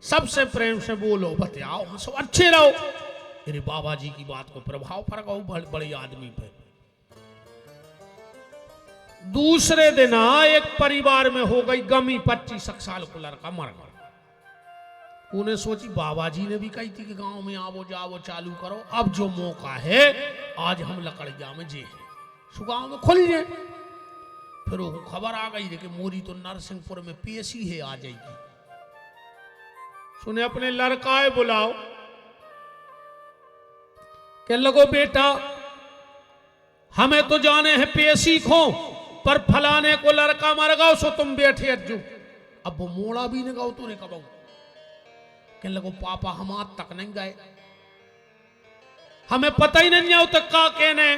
सबसे प्रेम से बोलो, बतियाओ, हंसो, अच्छे रहो। मेरे बाबा जी की बात को प्रभाव पड़ेगा बड़े आदमी पे। दूसरे दिन एक परिवार में हो गई गमी, 25 साल को लड़का मर गया। उन्हें सोची बाबा जी ने भी कही थी कि गांव में आवो जाओ चालू करो, अब जो मौका है आज हम लकड़िया में जे है सो गांव में खुल जाए। फिर वो खबर आ गई कि मोरी तो नरसिंहपुर में पेशी है, आ जाएगी। सुने अपने लड़काए बुलाओ, कह लगो बेटा हमें तो जाने हैं पेशी खो, पर फलाने को लड़का मर गओ सो तुम बैठे अज्जू। अब वो मोड़ा भी नहीं गाओ तूने कब। कहने लगो पापा हम आज तक नहीं गए, हमें पता ही नहीं आओ तक का कहने।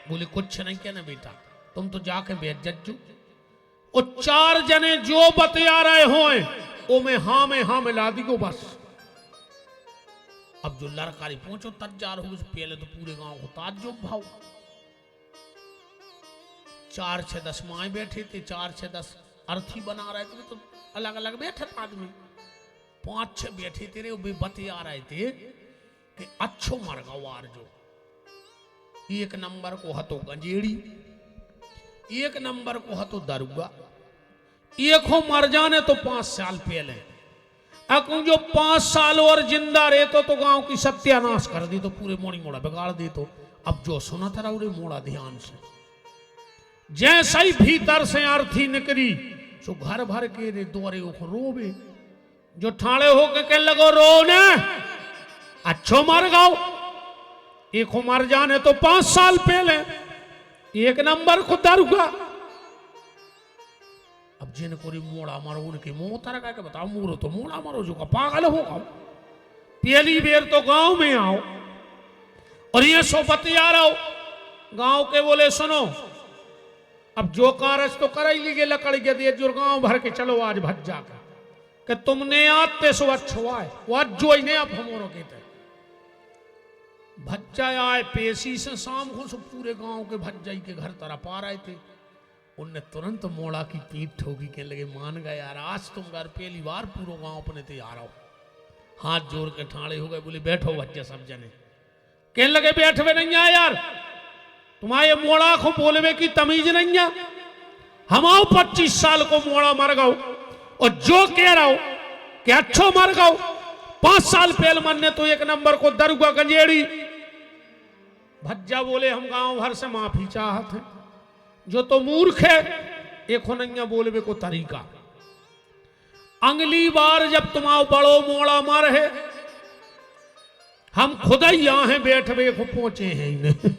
बोले कुछ नहीं कहने बेटा, तुम तो जाके बैठ जज्जू। और 4 जने जो बतिया रहे हो ओ में हाँ मिला दी को बस। अब जो लड़कारी पहुंचो तज्जार हो, पहले तो पूरे गांव को ताज्जुब भाव। 4 6 10 माए बैठे थे, 4 6 10 अर्थी बना रहे थे, तो अलग अलग बैठे थे आदमी। 5 6 बैठे थे, वे बतिया रहे थे कि अच्छो मर गवार जो 1 नंबर को हतो गंजेड़ी, 1 नंबर को हतो दरुगा, एक हो मर जाने तो 5 साल पहले। अकुं जो 5 साल और जिंदा रहे तो गांव की सत्यानाश कर दी, तो पूरे मोड़ी मोड़ा बिगाड़ दी। तो अब जो सुना था उरे मोड़ा ध्यान से, जैसा ही भीतर से अर्थी निकली सो घर भर के रे दौरे रोबे। जो ठाणे होके कह लगो रो ने अच्छो मर गओ, एक हो मर जाने तो 5 साल पहले, 1 नंबर को दरुगा। अब जिनको री मोड़ा मारो उनके मुंह तरह का बताओ, मूरो तो मोड़ा मारो जो का पागल होगा। पहली बेर तो गांव में आओ और ये सो बतिया रहो। गांव के बोले सुनो अब जो कारज तो कर ही लीजिए, लकड़ी के दिए जो गांव भर के चलो आज भज्जा का कि तुमने आते सो अच्छो आए, वो आज जो ही नहीं आप हमारो कहते भज्जा आए। पेशी से शाम को सो पूरे गांव के भज्जाई के घर तरफ आ रहे थे। उनने तुरंत मोड़ा की पीठ ठोकी, कहने लगे मान गए यार, आज तुम घर पहली बार पूरा गांव अपने तैयार हो। हाथ जोड़ के ठाणे हो गए, बोले बैठो बच्चे सब जने। कहने लगे बैठवे नहीं आ यार, तुम्हारे मोड़ा को बोलवे की तमीज नहीं है। हम आओ 25 साल को मोड़ा मर गओ और जो कह रहा हो कि अच्छो मर गओ, 5 साल पहले मरने तो 1 नंबर को दरुगा गंजेड़ी। भज्जा बोले हम गांव भर से माफी चाहते हैं, जो तो मूर्ख है एक होनैया बोलवे को तरीका। अगली बार जब तुम्हारा बड़ो मोड़ा मर है, हम खुद ही यहां हैं बैठवे को पहुंचे हैं इन्हें।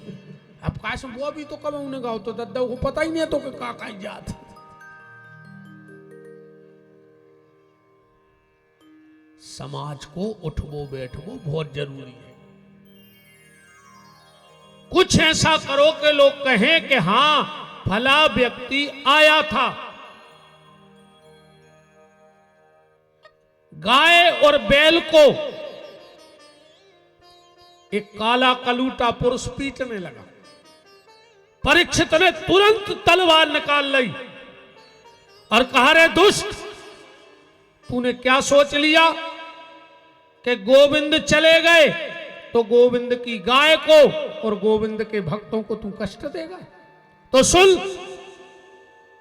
अब काश वो भी तो कब उन्हें गाओ तो दद्दा को पता ही नहीं तो का जात। समाज को उठवो बैठवो बहुत जरूरी है। कुछ ऐसा करो कि लोग कहें कि हां फला व्यक्ति आया था। गाय और बैल को एक काला कलूटा पुरुष पीटने लगा। परीक्षित ने तुरंत तलवार निकाल ली और कहा रे दुष्ट, तूने क्या सोच लिया कि गोविंद चले गए तो गोविंद की गाय को और गोविंद के भक्तों को तू कष्ट देगा? तो सुन,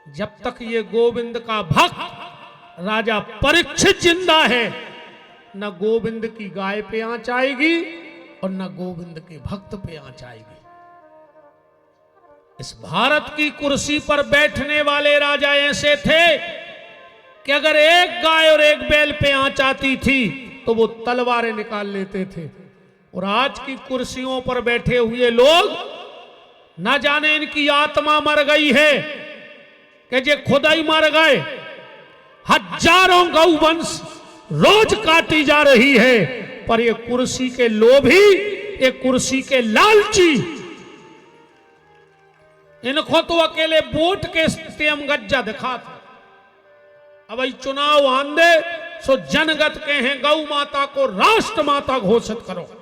जब तक ये गोविंद का भक्त राजा परीक्षित जिंदा है, न गोविंद की गाय पे आंच आएगी और न गोविंद के भक्त पे आंच आएगी। इस भारत की कुर्सी पर बैठने वाले राजा ऐसे थे कि अगर एक गाय और एक बैल पे आंच आती थी तो वो तलवारें निकाल लेते थे। और आज की कुर्सियों पर बैठे हुए लोग न जाने इनकी आत्मा मर गई है कि जे खुद ही मर गए। हजारों गौवंश रोज काटी जा रही है, पर ये कुर्सी के लोभी, ये कुर्सी के लालची, इनको तो अकेले वोट के टेम गज्जा दिखा था। अब चुनाव आंदे सो जनगत के हैं गौ माता को राष्ट्र माता घोषित करो।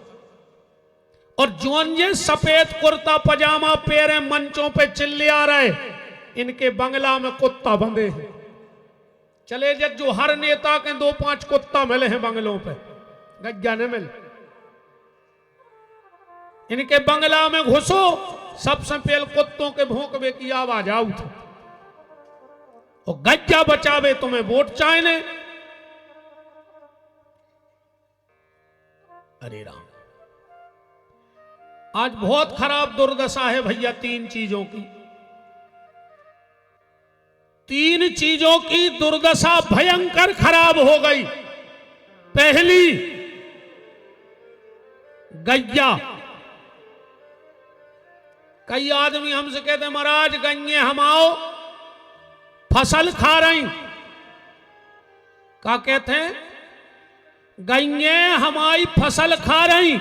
और जोन ये सफेद कुर्ता पजामा पहरे मंचों पे चिल्ले आ रहे, इनके बंगला में कुत्ता बंधे हैं। चले जब जो हर नेता के 2-5 कुत्ता मिले हैं बंगलों पे, गज्जा न मिल। इनके बंगला में घुसो, सबसे पहले कुत्तों के भौंकवे की आवाज आऊ थी, और गज्जा बचावे तुम्हें वोट चाहने। अरे राम, आज बहुत खराब दुर्दशा है भैया 3 चीजों की। 3 चीजों की दुर्दशा भयंकर खराब हो गई। पहली, गैया। कई आदमी हमसे कहते महाराज गैये हम आओ फसल खा रही। क्या कहते हैं? गैये हमारी फसल खा रही।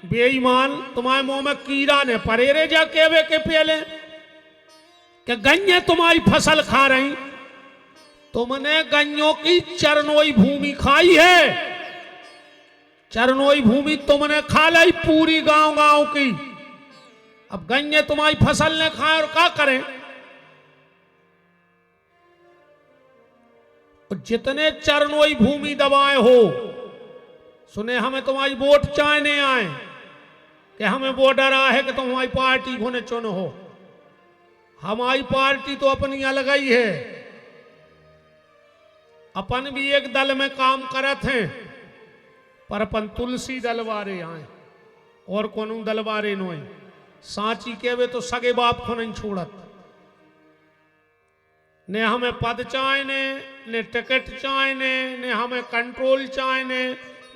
बेईमान, तुम्हारे मुंह में कीड़ा ने परेरे जा केवे के पहले कि गैये तुम्हारी फसल खा रही। तुमने गैयों की चरनोई भूमि खाई है। चरनोई भूमि तुमने खा ली पूरी गांव गांव की। अब गैये तुम्हारी फसल ने खाए और क्या करें? जितने चरनोई भूमि दबाए हो, सुने हमें तुम्हारी वोट चाहने आए कि हमें वो डरा है कि तुम हमारी पार्टी को न चुनो हो। हमारी पार्टी तो अपनी अलग ही है। अपन भी एक दल में काम करत हैं, पर अपन तुलसी दल वारे आए और कोनो दल वारे नो। सांची केवे तो सगे बाप को नहीं छोड़त। ने हमें पद चाहने, ने टिकट चाहने, ने हमें कंट्रोल चाहने,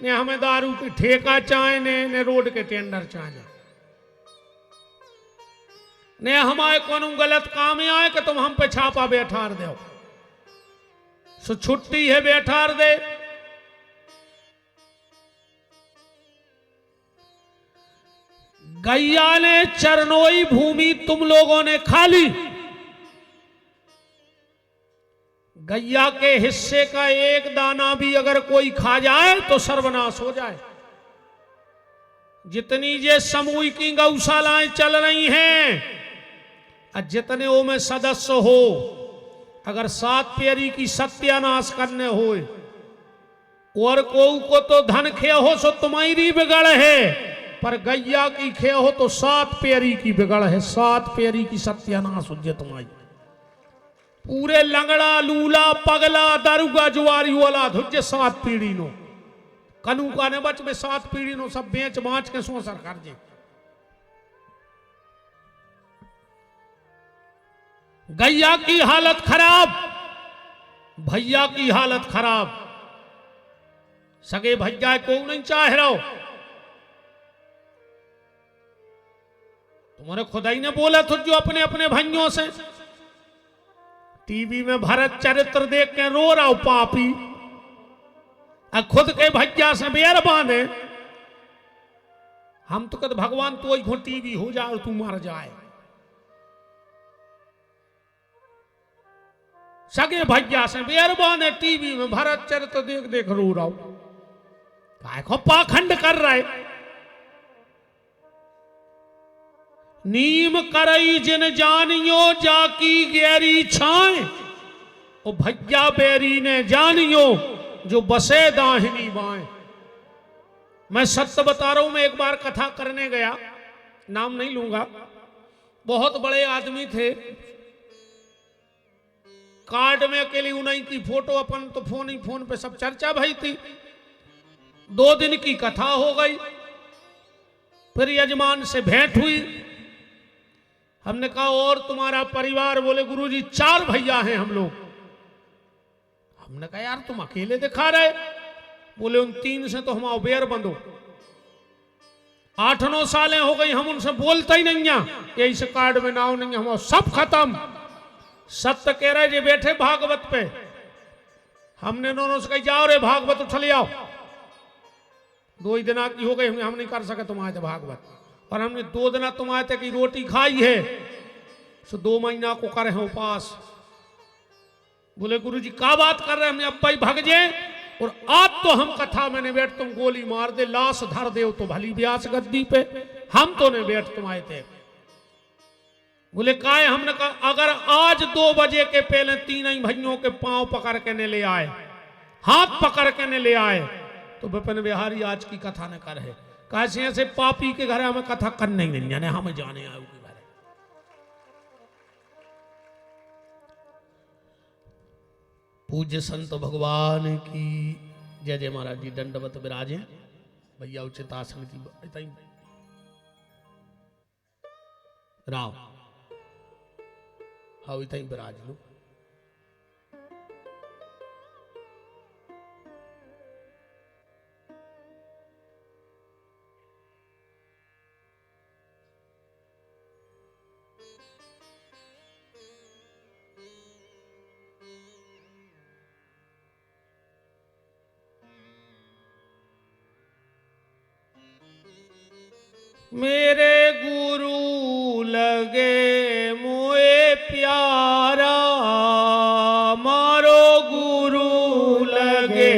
ने हमें दारू की ठेका चाहने, ने रोड के टेंडर चाहने, ने हमारे कोनो गलत काम आए कि तुम हम पे छापा बैठार दो। सो छुट्टी है बैठार दे। गैया ने चरनोई भूमि तुम लोगों ने खा ली। गैया के हिस्से का एक दाना भी अगर कोई खा जाए तो सर्वनाश हो जाए। जितनी ये सामूहिकी गौशालाएं चल रही हैं, जितने वो में सदस्य हो, अगर 7 पेरी की सत्यानाश करने हो और को तो धन खे हो सो तुम्हारी बिगड़ है, पर गैया की खे हो तो 7 पेरी की बिगड़ है। 7 पेरी की सत्यानाश हो जे तुम्हारी। पूरे लंगड़ा लूला पगला दारुगा जुआरी वाला धुज्जे 7 पीढ़ी नो कनू का ने बच में 7 पीढ़ी नो सब बेच बाँच के सो सरकार जे। गैया की हालत खराब, भैया की हालत खराब। सगे भैया को नहीं चाह रहा हो। तुम्हारे खुदाई ने बोला था जो अपने अपने भाइयों से टीवी में भरत चरित्र देख के रो रहा हो पापी, खुद के भैया से बेर बांधे। हम तो कहते भगवान तो ही टीवी हो जाए और तू मर जाए। सगे भैया से बेर बांधे, टीवी में भरत चरित्र देख देख रो रहा हो। काय को पाखंड कर रहा है। नीम करई जिन जानियो जाकी गहरी छाए, ओ भैया बेरी ने जानियो जो बसे दाहिनी बाएं। मैं सत्य बता रहा हूं। मैं एक बार कथा करने गया, नाम नहीं लूंगा। बहुत बड़े आदमी थे। कार्ड में अकेली उन्हीं की फोटो, अपन तो फोन ही फोन पे सब चर्चा भई थी। 2 दिन की कथा हो गई। फिर यजमान से भेंट हुई। हमने कहा और तुम्हारा परिवार? बोले गुरुजी 4 भैया हैं हम लोग। हमने कहा यार तुम अकेले दिखा रहे। बोले उन 3 से तो हम अवेयर बंदो। 8-9 सालें हो गई हम उनसे बोलता ही नहीं है। इस कार्ड में नाव नहीं, हम सब खत्म। सत्य कह रहे जे बैठे भागवत पे। हमने दोनों से कही जाओ रे भागवत उठा ले आओ। 2 ही दिन की हो गई, हम नहीं कर सके तुम आए थे भागवत। और हमने 2 दिन तुम आए थे कि रोटी खाई है, सो 2 महीना को करे हैं उपास। बोले गुरुजी क्या बात कर रहे हैं? हमने अब भाई भाग जाए। और आज तो हम कथा में नहीं बैठ, तुम गोली मार दे लाश धर दे तो भली ब्यास गद्दी पे। हम तो नहीं बैठ, तुम आए थे। बोले काहे? हमने कहा अगर आज 2 बजे के पहले 3 भाइयों के पांव पकड़ के ने ले आए, हाथ पकड़ के ने ले आए, तो विपिन बिहारी आज की कथा न कर है। कैसे ऐसे पापी के घर हमें कथा करने ही नहीं जाने, हमें जाने आए के घर। पूज्य संत भगवान की जय जय। महाराज जी दंडवत विराजे। भैया उचित आसन की राव हाँ इतना ही विराज लो। मेरे गुरु लगे मोए प्यारा, मारो गुरु लगे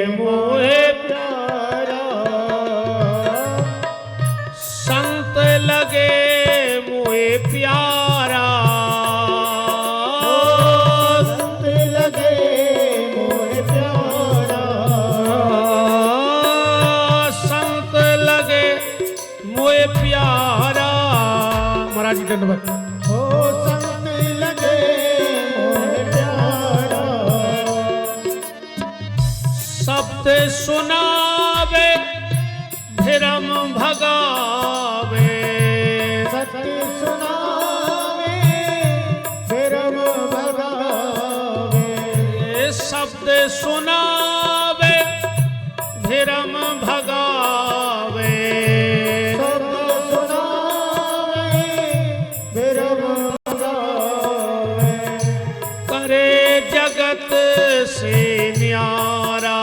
मोए प्यारा, संत लगे मोए प्यारा, संत लगे मोए प्यारा, संत लगे मोए प्यारा। महाराज जी धन्यवाद। हो संत लगे मोए प्यारा, शब्द सुनावे धर्म भगावे, सत्य सुनावे धर्म भगावे, शब्द सुनावे धर्म भगावे, जगत से न्यारा,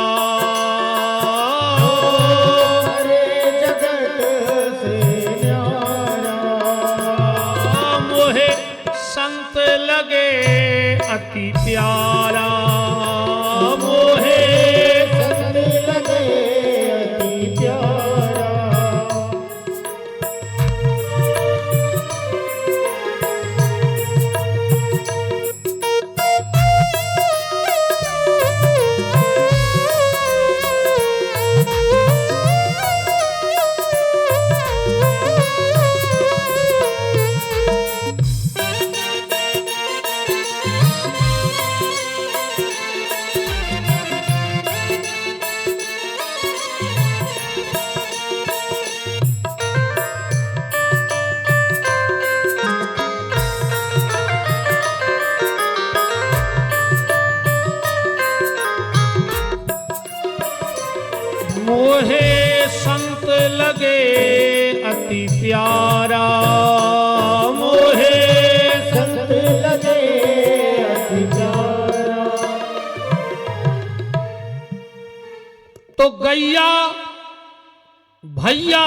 अरे जगत से न्यारा, मोहे संत लगे अति प्यारा, मोहे संत लगे अति प्यारा। मोहे संत लगे अति प्यारा, मोहे संत लगे अति प्यारा। तो गैया भैया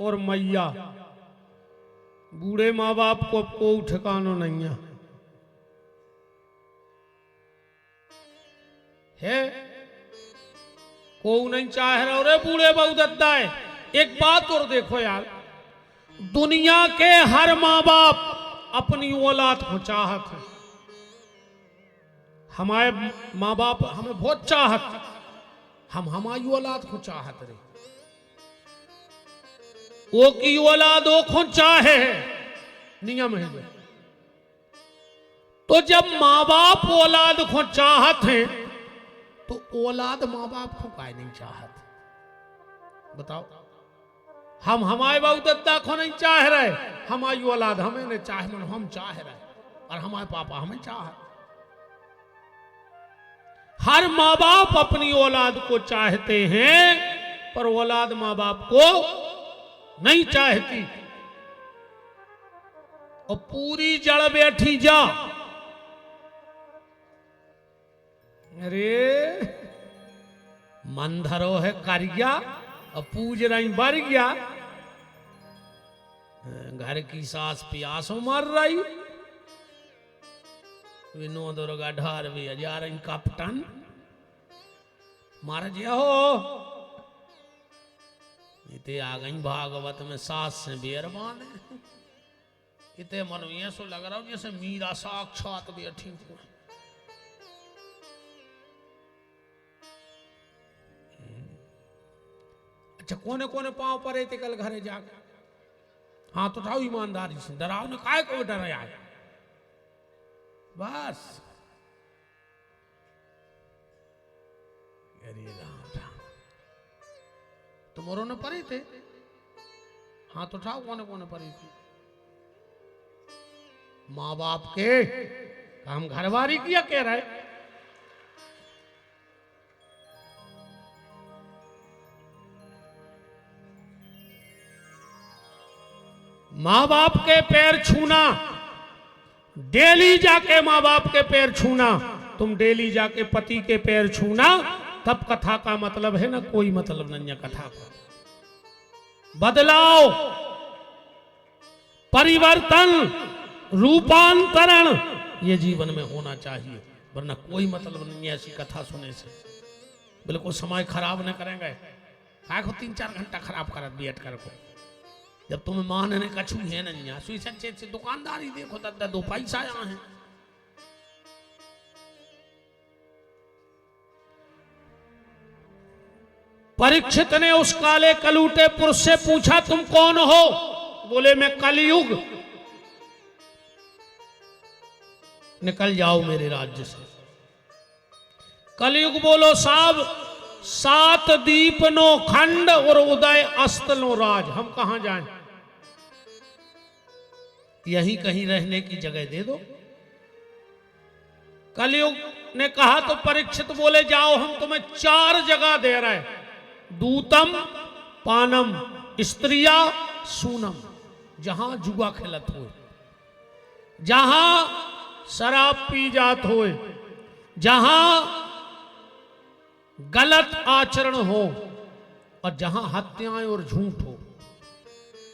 और मैया, बूढ़े माँ बाप को कोई ठिकानो नहीं है, को नहीं चाह रहा। रे बूढ़े बहु दद्दा है। एक बात और देखो यार, दुनिया के हर माँ बाप अपनी औलाद को चाहत है। हमारे माँ बाप हमें बहुत चाहत, हम हमारी औलाद को चाहत रे, वो की औलाद वो को चाहे है, नियम है जो। तो जब माँ बाप औलाद को चाहत हैं, तो औलाद माँ बाप को काहे नहीं चाहत? बताओ। हम हमारे बाबू दद्दा को नहीं चाह रहे, हमारी औलाद हमें नहीं चाहे, मन हम चाह रहे, और हमारे पापा हमें चाह। हर माँ बाप अपनी औलाद को चाहते हैं, पर औलाद माँ बाप को नहीं चाहती। और पूरी जड़ बैठी जा। अरे मंधरो है कर गया और पूज रही बढ़ गया, घर की सास प्यासों मार रही, विनोद और गढ़ार भी हजार कप्तान मार दिया हो। इतने आ गई भागवत में सास से बेरबान है, इतने मन में ऐसा लग रहा हो जैसे मीरा साक्षात बैठी हुई। अच्छा कोने कोने पांव परे थे कल घरे जाके हाथ उठाओ ईमानदारी से, डराओ ने काय को डर आए बस। अरे राम राम तुमरो ने परे थे हाथ उठाओ कोने कोने परे थे। माँ बाप के काम घरवारी किया कह रहा है। माँ बाप के पैर छूना, डेली जाके माँ बाप के पैर छूना, तुम डेली जाके पति के पैर छूना, तब कथा का मतलब है ना, कोई मतलब नहीं है कथा का। बदलाव, परिवर्तन, रूपांतरण ये जीवन में होना चाहिए, वरना कोई मतलब नहीं है ऐसी कथा सुनने से। बिल्कुल समय खराब न करेंगे, काय को 3-4 घंटा खराब कर बैठ कर को। जब तुम्हें मानने कछु है नहीं, सुई सच्चे से दुकानदारी देखो तब 2 पैसा यहाँ है। परीक्षित ने उस काले कलूटे पुरुष से पूछा तुम कौन हो? बोले मैं कलयुग, निकल जाओ मेरे राज्य से। कलयुग बोलो साहब 7 दीप नो खंड और उदय अस्त नो राज, हम कहां जाएं? यहीं कहीं रहने की जगह दे दो। कलयुग ने कहा तो परीक्षित बोले जाओ हम तुम्हें 4 जगह दे रहे हैं, दूतम पानम स्त्रिया सूनम, जहां जुआ खेलत हो, जहां शराब पी जात हो, जहां गलत आचरण हो और जहां हत्याएं और झूठ हो।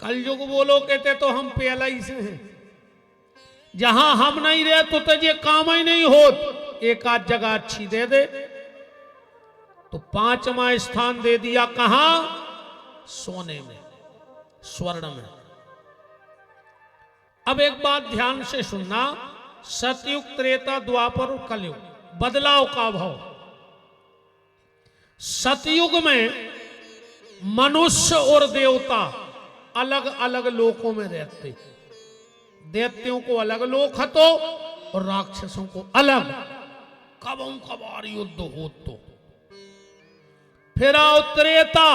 कलयुग बोलो कहते तो हम पहले ही से हैं, जहां हम नहीं रहे तो तुझे काम ही नहीं होत, एक आध जगह अच्छी दे दे। तो 5वां स्थान दे दिया कहां? सोने में, स्वर्ण में। अब एक बात ध्यान से सुनना, सतयुग, त्रेता, द्वापर और कलयुग, बदलाव का भाव। सतयुग में मनुष्य और देवता अलग अलग लोकों में रहते, दैत्यों को अलग लोक हतो और राक्षसों को अलग, कबों कबार युद्ध हो। तो फिर आओ त्रेता,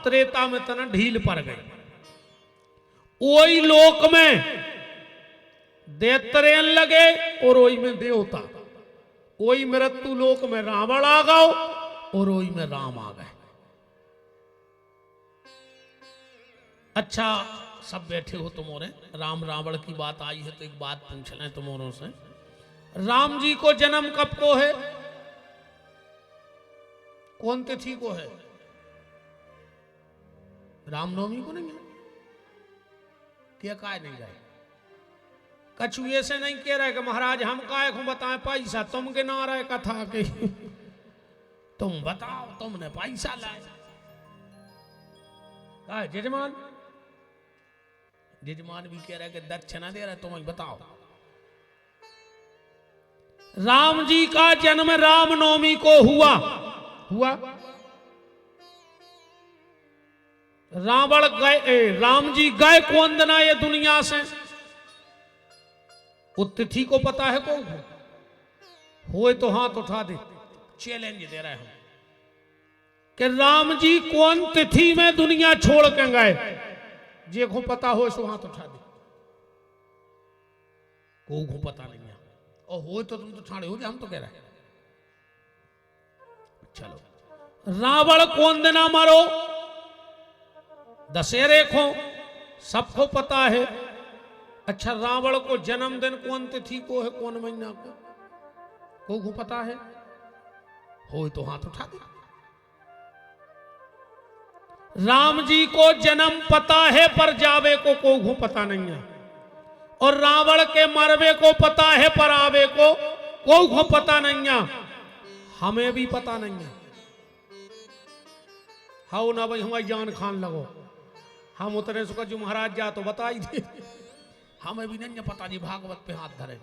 त्रेता में तना ढील पड़ गई, वही लोक में दैत्य लगे और वही में देवता, वही मृत्यु लोक में रावण आ गओ और वही में राम आ गए। अच्छा सब बैठे हो तुमोरे, राम रावण की बात आई है तो एक बात पूछ लें तुमोरों से, राम जी को जन्म कब को है? कौन तिथि को है? रामनवमी को नहीं है क्या? काय नहीं गए? कछु ऐसे नहीं कह रहे कि महाराज हम काय को बताएं पैसा, तुम गिना रहे कथा के तुम बताओ तुमने पैसा लाए। काय जजमान, जजमान भी कह रहे कि दक्षिणा दे रहे, तुम बताओ। राम जी का जन्म रामनवमी को हुआ। रावण गए, राम जी गए कौन दिना ये दुनिया से? उस तिथि को पता है कौन हो? तो हाथ उठा दे, चैलेंज दे रहे हैं कि राम जी कौन तिथि में दुनिया छोड़ के गए, जे को पता हो सो हाथ उठा दे। को पता नहीं है और हो तो तुम तो ठाड़े हो जाए, हम तो कह रहे हैं। चलो रावण कौन दिना मारो? दशहरे को, सबको पता है। अच्छा रावण को जन्मदिन कौन तिथि को है, कौन महीना को पता है? हो तो हाथ उठा दे। राम जी को जन्म पता है पर जावे को पता नहीं है, और रावण के मरवे को पता है पर आवे को पता नहीं है। हमें भी पता नहीं है। हाउ ना भाई हमारी जान खान लगो, हम उतरे सुखा जो महाराज जा तो बता ही दे। हमें भी नहीं पता जी भागवत पे हाथ धरे,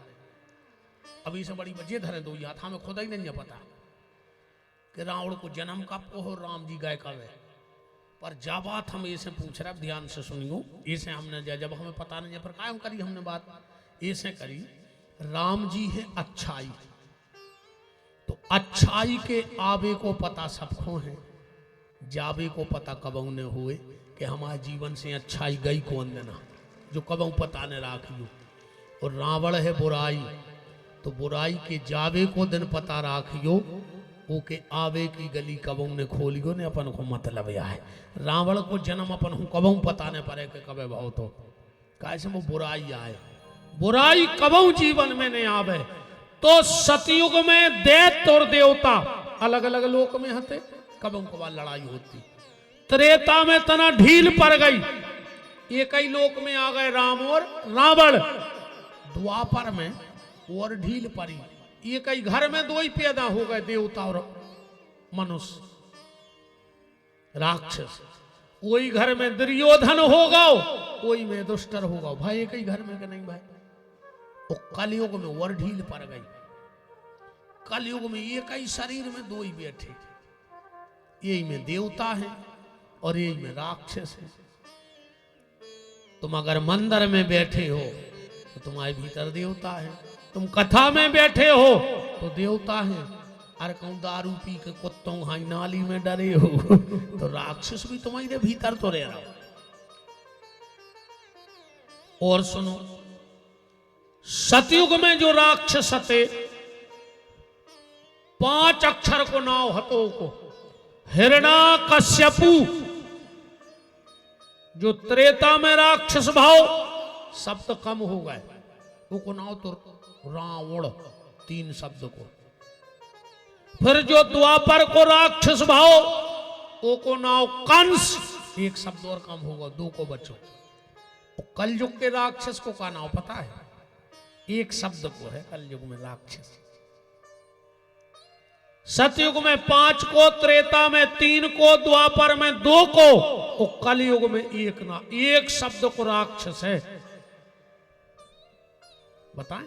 अभी से बड़ी बच्चे धरे दो याद, हमें खुद ही नहीं पता कि रावण को जन्म कब को हो, राम जी गए कब है। पर जब बात हम ऐसे पूछ रहे, ध्यान से सुनियो, ऐसे हमने जब हमें पता नहीं है पर कायम करी हमने बात ऐसे करी, राम जी है अच्छाई, तो अच्छाई के आवे को पता सबको है, जावे को पता कब ने हुए कि हमारे जीवन से अच्छाई गई कौन देना, जो कब पता ने राखियो। और रावण है बुराई, तो बुराई के जावे को दिन पता राखियो, वो के आवे की गली कबों ने खोलियो ने अपन को मतलब यह है। रावण को जन्म अपन हूँ कबों पता ने पड़े के कबे भाव तो कैसे वो बुराई आए, बुराई कबों जीवन में नहीं आवे। तो सतयुग में दैत्य और देवता अलग अलग लोक में हते, कबों कबा लड़ाई होती। त्रेता में तना ढील पड़ गई, एक ही लोक में आ गए राम और रावण। द्वापर में और ढील पड़ी, एक ही घर में दो ही पैदा हो गए, देवता और मनुष्य राक्षस। वही घर में दुर्योधन होगा, वही में दुष्टर होगा, भाई एक ही घर में के नहीं भाई। तो कलयुग में और ढील पड़ गई, कलयुग में एक ही शरीर में दो ही बैठे, यही में देवता है और यही में राक्षस है। तुम अगर मंदिर में बैठे हो तो तुम्हारे भीतर देवता है, तुम कथा में बैठे हो तो देवता है, अरे कहूं दारू पी के कुत्तों हाई नाली में डरे हो तो राक्षस भी तुम्हारे भीतर तो रह रहा हो। और सुनो, सतयुग में जो राक्षस थे 5 अक्षर को नाव हतो को, हिरण्यकश्यपु। जो त्रेता में राक्षस भाव शब्द तो कम हो गए, वो को नाव तो रावण 3 शब्द को। फिर जो द्वापर को राक्षस भाव वो को नाव कंस, 1 शब्द और कम होगा, 2 को बचो। कलयुग के राक्षस को का नाव पता है, 1 शब्द को है कलयुग में राक्षस। सतयुग में 5 को, त्रेता में 3 को, द्वापर में 2 को, और कलयुग में 1 ना, 1 शब्द को राक्षस है। बताएं,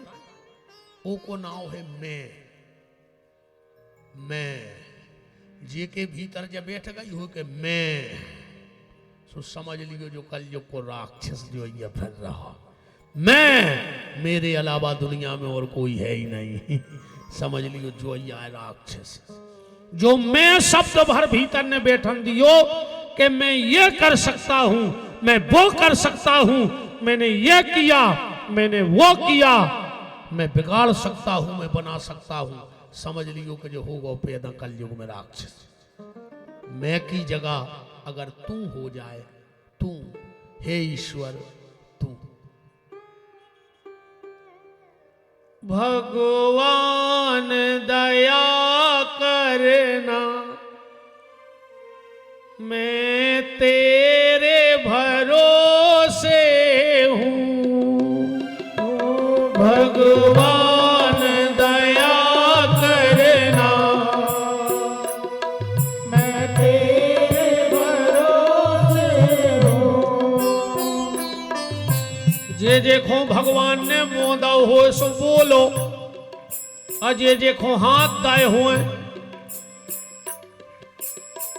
ओ को नाव है मैं जे के भीतर जब बैठ गई हो के मैं, सो समझ लियो जो कलयुग को राक्षस जो ये फिर रहा, मैं, मेरे अलावा दुनिया में और कोई है ही नहीं। समझ लियो जो ये राक्षस, जो मैं शब्द भर भीतर ने बैठन दियो कि मैं ये कर सकता हूं, मैं वो कर सकता हूं, मैंने ये किया, मैंने वो किया, मैं बिगाड़ सकता हूं, मैं बना सकता हूं। समझ लियो कि जो होगा पैदा कलयुग में राक्षस। मैं की जगह अगर तू हो जाए, तू हे ईश्वर तू। भगवान दया करना, मैं तेरे भरोसे हूँ। भगवान दया करना, मैं तेरे भरोसे हूँ। जे देखो भगवान ने मोदा हो सो बोलो, अजे देखो हाथ दाए हुए,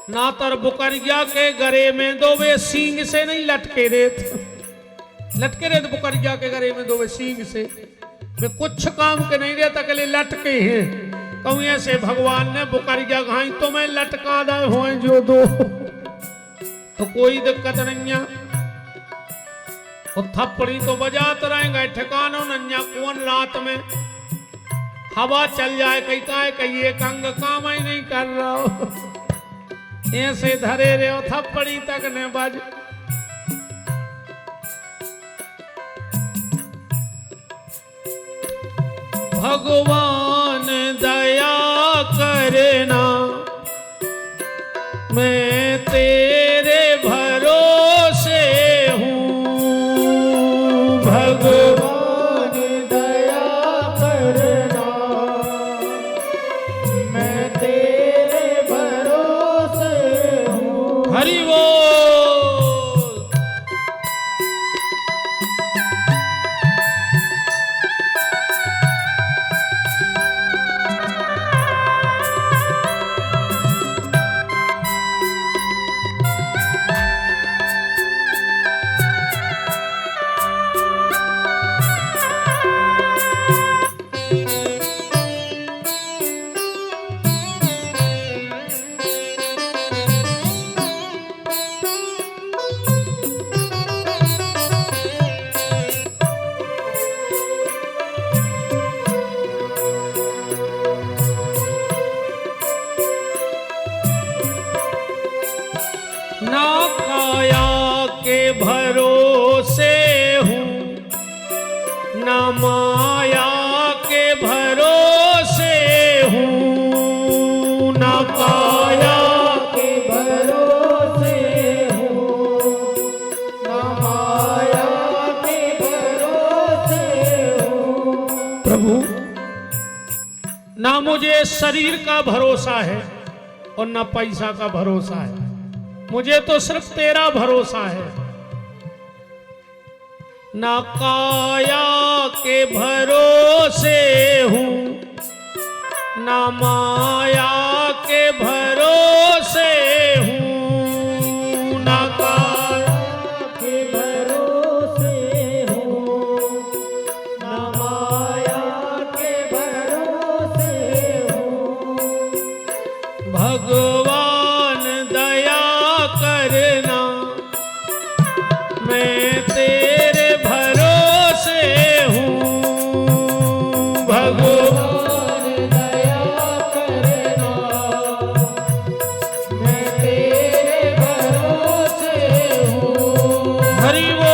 नातर बुकरिया के गरे में दो वे सींग से नहीं लटके रहते, लटके रहते बुकरिया के गरे में दो वे सींग से, वे कुछ काम के नहीं रहता के लिए लटके हैं। कहूँ ऐसे भगवान ने बुकरिया घाई तो मैं लटका दाए हुए जो दो, तो कोई दिक्कत नहीं है। तो थप्पड़ी तो बजाते रहेंगे, ठिकानो नन्या कौन रात में हवा चल जाए, कहता है कहीं एक अंग काम ही नहीं कर रहा हो, ऐसे धरे रहे हो थप्पड़ी तक ने बज। भगवान दया करना, मैं तेरे भरोसे हूँ। भगवान दया करना, मैं तेरे भरोसे हूँ। हरि बोल। ना काया के भरोसे हूँ, ना माया के भरोसे हूँ, ना काया के भरोसे हूँ, ना माया के भरोसे हूँ। प्रभु ना मुझे शरीर का भरोसा है और ना पैसा का भरोसा है, मुझे तो सिर्फ तेरा भरोसा है। ना काया के भरोसे हूँ, ना माया के भरोसे हूँ, ना काया के भरोसे हूँ, ना माया के भरोसे हूँ। भगवान दया करना, मैं तेरे भरोसे हूँ। भगवान दया करना, मैं तेरे भरोसे हूँ। हरि वो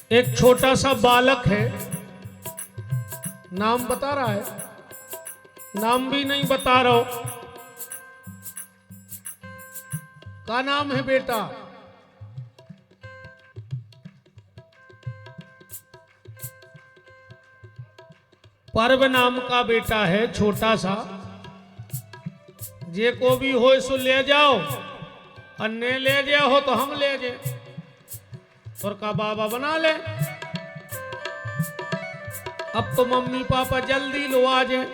एक छोटा सा बालक है, नाम बता रहा है, नाम भी नहीं बता रहा हूं। का नाम है बेटा? पर्व नाम का बेटा है, छोटा सा। जे को भी हो सो ले जाओ, अन्य ले जाओ हो तो हम ले जाए और का बाबा बना ले। अब तो मम्मी पापा जल्दी लो आ जाए।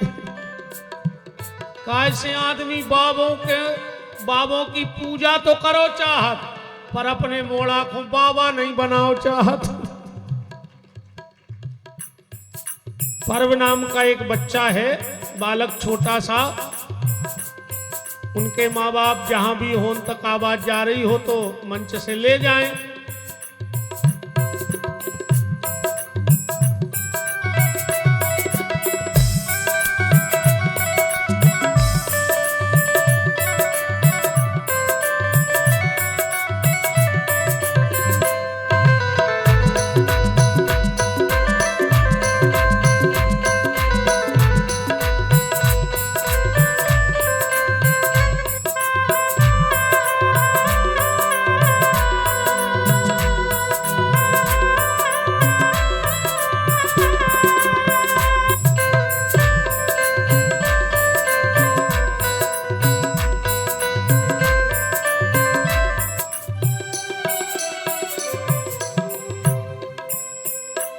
कैसे आदमी बाबों की पूजा तो करो चाहत, पर अपने मोड़ा को बाबा नहीं बनाओ चाहत। पर्व नाम का एक बच्चा है, बालक छोटा सा। उनके माँ बाप जहां भी हो तक आवाज जा रही हो तो मंच से ले जाएं।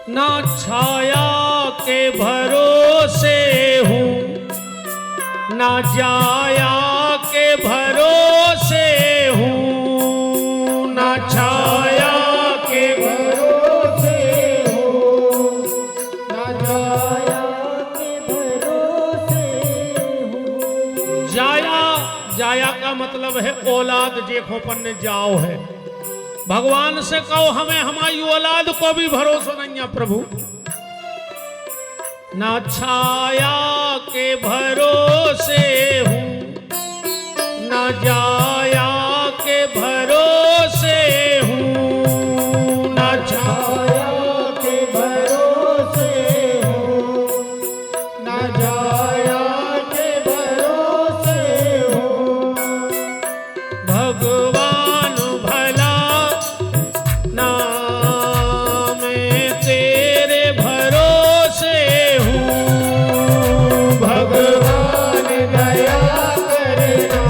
ना छाया के भरोसे हूँ, ना जाया के भरोसे हूँ, ना छाया के भरोसे हूँ, ना जाया के भरोसे हूँ। जाया का मतलब है औलाद, जेखों पर ने जाओ है। भगवान से कहो हमें हमारी औलाद को भी भरोसा नहीं है प्रभु। ना छाया के भरोसे हूँ, ना जाया के भरोसे हूँ, ना छाया के भरोसे हूँ, ना जाया के भरोसे हूँ। भगवान भला ना मैं तेरे भरोसे हूँ। भगवान भगवान दया करना,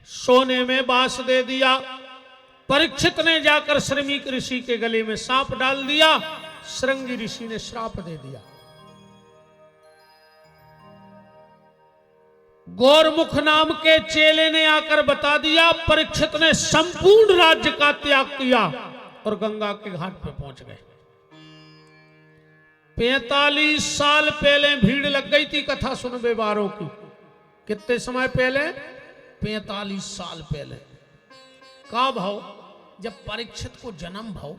सोने में बांस दे दिया। परीक्षित ने जाकर श्रमिक ऋषि के गले में सांप डाल दिया। श्रृंगी ऋषि ने श्राप दे दिया। गौरमुख नाम के चेले ने आकर बता दिया। परीक्षित ने संपूर्ण राज्य का त्याग किया और गंगा के घाट पे पहुंच गए। 45 साल पहले भीड़ लग गई थी कथा सुनबे वालों की। कितने समय पहले? 45 साल पहले। का भाव जब परीक्षित को जन्म भाव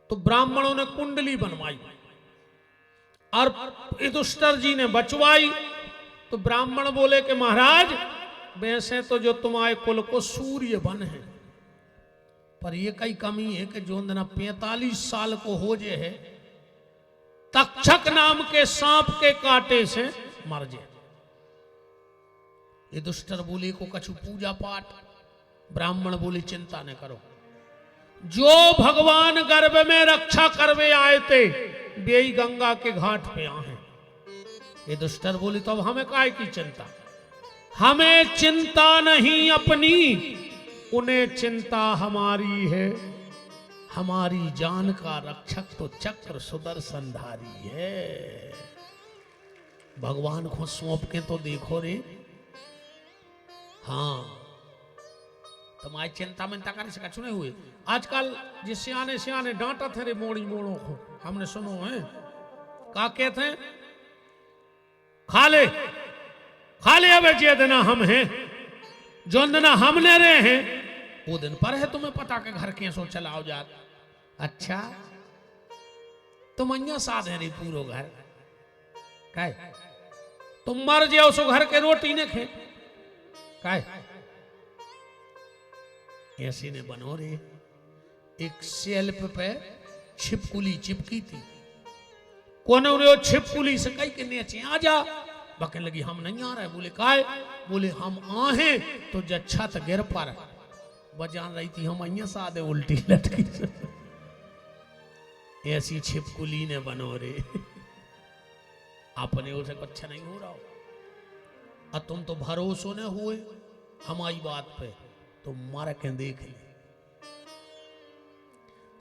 तो ब्राह्मणों ने कुंडली बनवाई और युधिष्ठिर जी ने बचवाई। तो ब्राह्मण बोले कि महाराज वैसे तो जो तुम्हारे कुल को सूर्य बन है, पर ये कई कमी है कि जो 45 साल को हो जे है तक्षक नाम के सांप के कांटे से मर जाए। युधिष्ठिर बोले को कछु पूजा पाठ। ब्राह्मण बोले चिंता न करो, जो भगवान गर्भ में रक्षा करवे आए थे वे ही गंगा के घाट पे आए। युधिष्ठिर बोले तो अब हमें काहे की चिंता? हमें चिंता नहीं अपनी, उन्हें चिंता हमारी है। हमारी जान का रक्षक तो चक्र सुदर्शनधारी है। भगवान को सौंप के तो देखो रे। हाँ, तुम्हारी चिंता में कर सका चुने हुए। आजकल जिस सियाने सियाने डांटा थे रे मोड़ी मोड़ों को, हमने सुनो है का कहते हैं, खा ले अब जे दिन हम हैं, जो दिन हमने रहे हैं वो दिन पर है। तुम्हें पता के घर के सो चलाओ जात। अच्छा तुम अन्य साध है रे पूरो घर काय तुम मर जाओ सो घर के रोटी ने खे काय ऐसी ने बनो रे। एक सेल्फ पे छिपकुली चिपकी थी। कौन रे छिपकुली से कई के नीचे आ जा। बकने लगी हम नहीं आ रहे। बोले काय? बोले हम आहे तो जच्छत गिर पर बजान रही थी हम अहिया सादे उल्टी लटकी। ऐसी छिपकुली ने बनो रे। अपने उसे कुछ नहीं हो रहा। और तुम तो भरोसो न हुए हमारी बात पे, तो मर के देख ले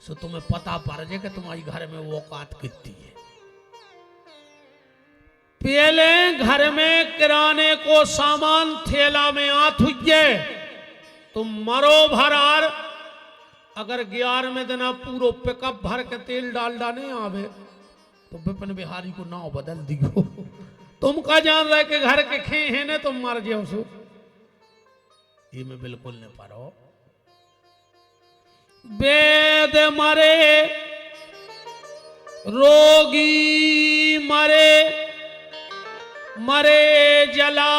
सो तुम्हें पता पड़ जाए कि तुम्हारी घर में वो औकात कितनी है। पहले घर में किराने को सामान थैला में आत हुई, तुम मरो भरार। अगर 11वें दिन पूरो पिकअप भर के तेल डाल डाने आवे तो विपिन बिहारी को नाव बदल दियो। तुम का जान रहे कि घर के खे हैं ने तुम मर जाओ सो। ये मैं बिल्कुल नहीं पारो। वेद मरे रोगी मरे, मरे जलावनहार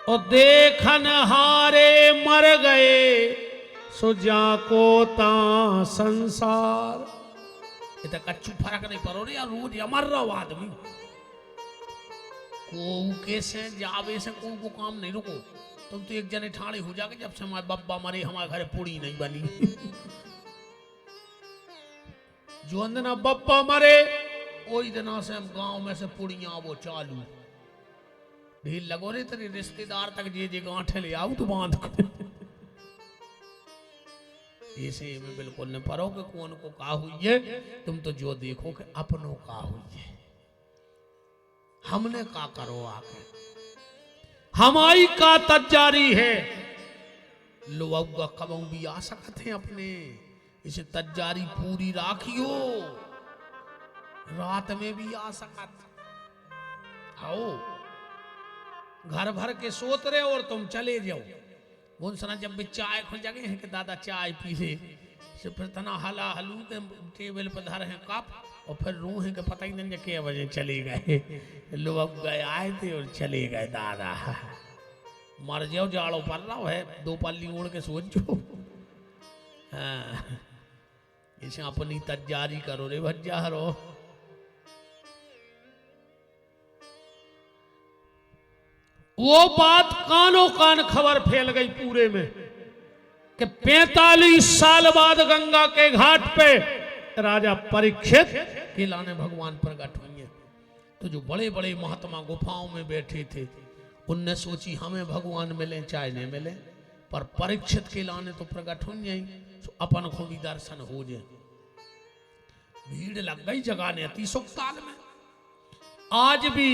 और देखन हारे मर गए सो जाको ता संसार। इतना कच्चू फर्क नहीं पड़ो रे यार। रोज अमर रहो आदमी को कैसे जावे से को काम नहीं रुको। तुम तो एक जने ठाणे हो जाके जब से हमारे बब्बा मरे हमारे घर पूड़ी नहीं बनी। जो अंदना बब्बा मरे वही दिना से हम गांव में से पुड़िया वो चालू ढील लगो रे। तेरे रिश्तेदार तक जे गांठे ले आओ तो बांध को। ऐसे में बिल्कुल न परो कि कौन को का हुई है। तुम तो जो देखो कि अपनों का हुई है। हमने का करो आके हमारी का तज्जारी है। लोग कब भी आ सकते हैं अपने। इसे तज्जारी पूरी राखियो, रात में भी आ सकत। आओ घर भर के सोत रहे और तुम चले जाओ। वो सना जब भी चाय खुल जागे हैं कि दादा चाय पी ले, फिर तना हला हलू के टेबल पर धर है कप और फिर रूह है कि पता ही नहीं क्या बजे चले गए। लोग गए आए थे और चले गए। दादा मर जाओ, जाड़ो पड़ रहा है, 2 पल्ली ओढ़ के सोच जो। हाँ इसे अपनी तैयारी करो रे भज्जा रो। वो बात कानों कान खबर फैल गई पूरे में कि 45 साल बाद गंगा के घाट पे राजा परीक्षित किलाने भगवान प्रकट हुए। तो जो बड़े बड़े महात्मा गुफाओं में बैठे थे उनने सोची हमें भगवान मिले चाहे नहीं मिले, पर परीक्षित के लाने तो प्रकट हो जाए, तो अपन को भी दर्शन हो जाए। भीड़ लग गई जगाने अति सुखताल में। आज भी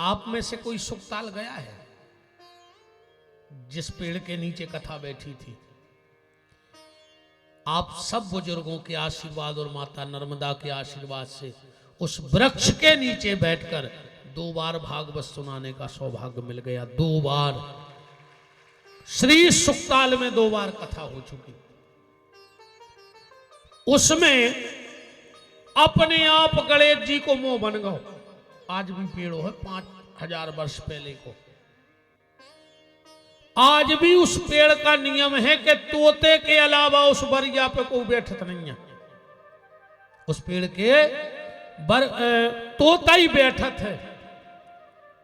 आप में से कोई सुखताल गया है? जिस पेड़ के नीचे कथा बैठी थी, आप सब बुजुर्गों के आशीर्वाद और माता नर्मदा के आशीर्वाद से उस वृक्ष के नीचे बैठकर 2 बार भागवत सुनाने का सौभाग्य मिल गया। 2 बार श्री सुखताल में 2 बार कथा हो चुकी। उसमें अपने आप गणेश जी को मोह बन गओ। आज भी पेड़ो है 5000 वर्ष पहले को। आज भी उस पेड़ का नियम है कि तोते के अलावा उस बरिया पे कोई बैठत नहीं है। उस पेड़ के तोता ही बैठत है।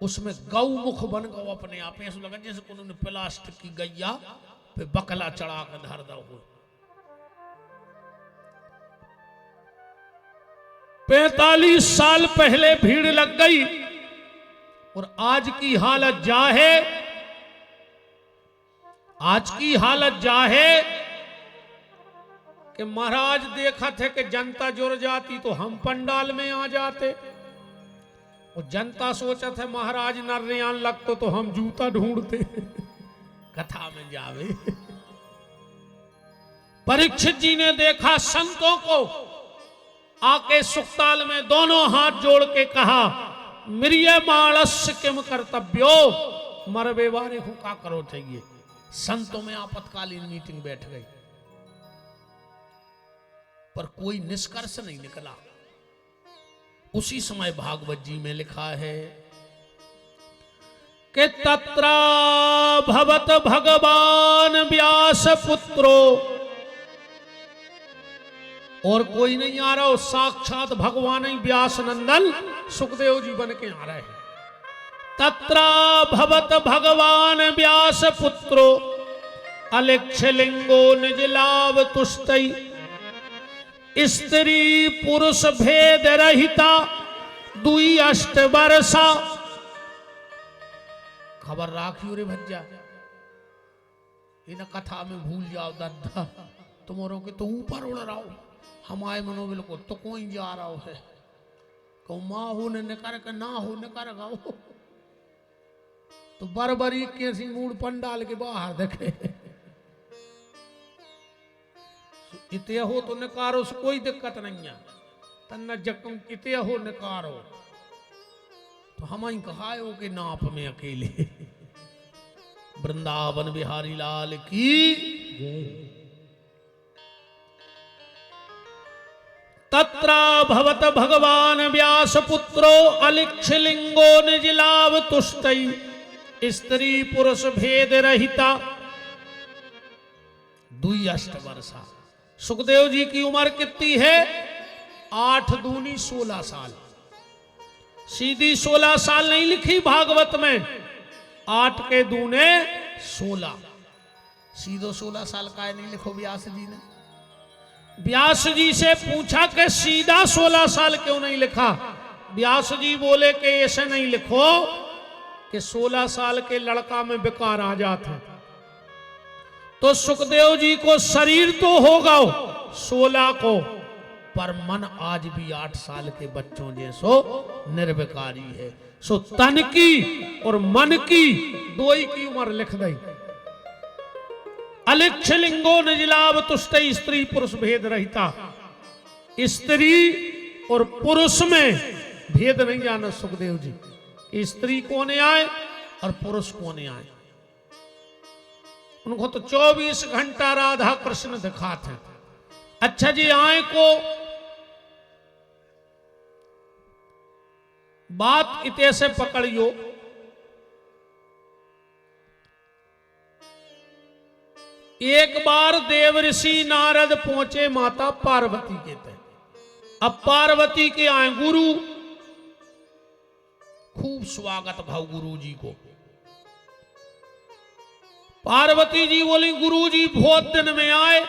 उसमें गौमुख बन गो अपने आप। ऐसा लगा जैसे उन्होंने प्लास्टिक की गैया पे बकला चढ़ा कर धर दो। 45 साल पहले भीड़ लग गई और आज की हालत जा है। आज की हालत जा है कि महाराज देखा थे कि जनता जुड़ जाती तो हम पंडाल में आ जाते, और जनता सोचा थे महाराज नर्रियान लगतो तो हम जूता ढूंढते कथा में जावे। परीक्षित जी ने देखा संतों को, आके सुखताल में दोनों हाथ जोड़ के कहा, मिरिय मानस किम कर्तव्यो, मरबे वारे को का करो चाहिए। संतों में आपातकालीन मीटिंग बैठ गई, पर कोई निष्कर्ष नहीं निकला। उसी समय भागवत जी में लिखा है कि तत्रा भवत भगवान व्यास पुत्रो, और कोई नहीं आ रहा हो, साक्षात भगवान ही व्यास नंदन सुखदेव जी बन के आ रहे हैं। तत्रा भवत भगवान व्यास पुत्रो, अलिक्षलिंगो निज लाभ तुष्टई, स्त्री पुरुष भेद रहिता, 2 अष्ट वर्षा। खबर राखियो रे भज्जा, इन कथा में भूल जाओ दद्दा, तुम्हारों के तो ऊपर उड़ रहा हो, हमारे मनोबल को तो कोई जा रहा है। कहो माँ हो न कर के ना हो न कर गाओ, तो बरबरी कैसी मूड पंडाल के बाहर देखे। इते हो तो नकारो से कोई दिक्कत नहीं है, तन्ना जकम इते हो नकारो। तो हम ही कहायो के नाप में अकेले। वृंदावन बिहारी लाल की तत्रा भवत भगवान व्यास पुत्रो, अलिक्षलिंगो निज लाभ तुष्टई, स्त्री पुरुष भेद रहिता, 2 अष्ट वर्षा। सुखदेव जी की उम्र कितनी है? 8 दूनी 16 साल। सीधी 16 साल नहीं लिखी भागवत में, 8 के दूने 16। सीधो 16 साल का नहीं लिखो व्यास जी ने। व्यास जी से पूछा कि सीधा 16 साल क्यों नहीं लिखा? व्यास जी बोले कि ऐसे नहीं लिखो कि 16 साल के लड़का में विकार आ जाते, तो सुखदेव जी को शरीर तो होगा 16 को, पर मन आज भी 8 साल के बच्चों जैसो निर्विकारी है। सो तन की और मन की 2 ही की उम्र लिख गई। अलिक्षलिंगो निज लाभ तुष्ट, स्त्री पुरुष भेद रहिता। स्त्री और पुरुष में भेद नहीं जाना सुखदेव जी, स्त्री कौन आए और पुरुष कौन आए। उनको तो 24 घंटा राधा कृष्ण दिखाते हैं। अच्छा जी, आए को बात इते से पकड़ियो, एक बार देव ऋषि नारद पहुंचे माता पार्वती के तय। अब पार्वती के आए गुरु, खूब स्वागत भाव गुरु जी को। पार्वती जी बोली गुरु जी बहुत दिन में आए।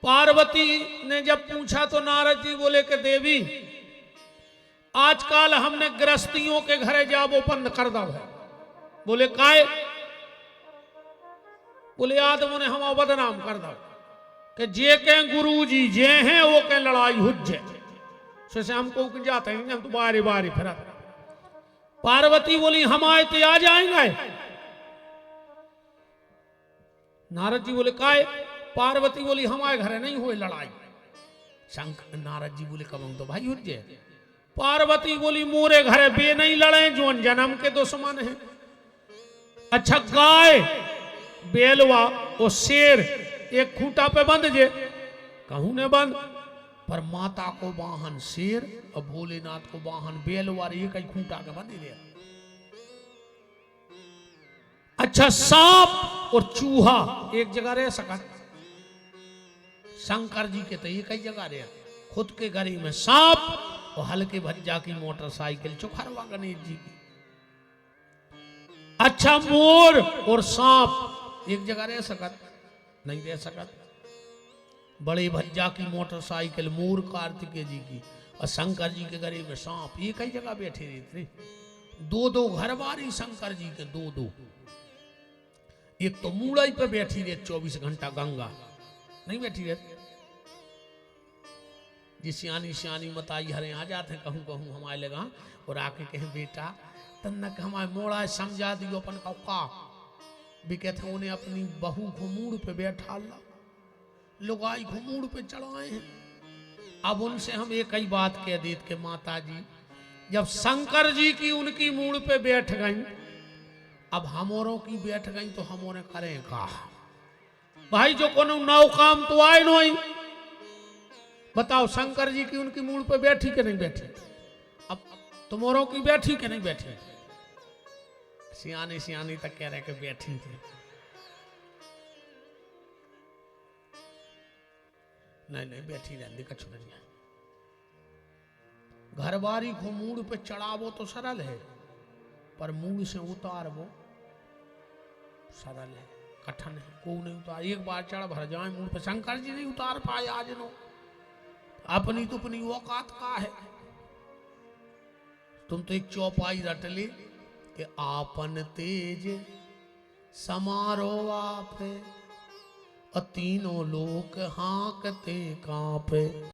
पार्वती ने जब पूछा तो नारद जी बोले कि देवी आजकल हमने गृहस्थियों के घरे जाबो बंद कर दो है। बोले काय? बोले आदमों ने हम बदनाम कर दो कि जे के गुरु जी जे हैं वो के लड़ाई हुज्जे से हमको जाते हैं, हम तो बारी बारी फिर। पार्वती बोली हम आए तो आ जाएंगे। नारद जी बोले काय? पार्वती बोली हमारे घरे नहीं हुए लड़ाई। शंकर नारद जी बोले कब हम तो भाई हुज्जे। पार्वती बोली मोरे घरे बे नहीं लड़े जो जन्म के दुश्मन है। अच्छा गाय बेलवा और शेर एक खूंटा पे बंद जे, कहूं ने बंद, पर माता को वाहन शेर और भोलेनाथ को वाहन बेलवा ये कई खूंटा के बंद दे। अच्छा सांप और चूहा एक जगह रह सका? शंकर जी के तो ये कई जगह रहे। खुद के घरी में सांप और हल्के भज्जा की मोटरसाइकिल चुखरवा गणेश जी की। अच्छा मोर और सांप एक जगह रह सकत? नहीं रह सकत। बड़े भज्जा की मोटरसाइकिल मोर कार्तिकेय जी की और शंकर जी के घरे में सांप, ये कई जगह बैठे रहते। दो दो घर बारी शंकर जी के, दो दो। एक तो मूड़ई पे बैठी रहे 24 घंटा गंगा नहीं बैठी रहे। जी सियानी सियानी मताई हरे आ जाते कहूँ कहूँ हमारे लगा और आके कहे बेटा तन्नक हमारे मोड़ा समझा दियो अपन का भी कहते उन्हें अपनी बहू घुमूड़ पे बैठा ला, लुगाई घुमूड़ पे चढ़ाए हैं। अब उनसे हम एक ही बात कह देते कि माता जी जब शंकर जी की उनकी मूड़ पे बैठ गई, अब हमोरों की बैठ गई तो हमोरे करें का? भाई जो कोनो नौ काम तो आए नहीं। बताओ शंकर जी की उनकी मूड़ पे बैठी कि नहीं बैठी? अब तुम्हारों की बैठी कि नहीं बैठी? सियानी सियानी तक कह रहे कि बैठी थी। नहीं नहीं बैठी रहती कछु नहीं। घरबारी को मूड पे चढ़ावो तो सरल है, पर मूड से उतार वो सरल है, कठिन है। को नहीं उतार, एक बार चढ़ भर जाए मूड पे। शंकर जी नहीं उतार पाए आज नो। अपनी तो अपनी औकात का है। तुम तो एक चौपाई रट ले कि आपन तेज समारो आप और तीनों लोक हाँकते कांपे।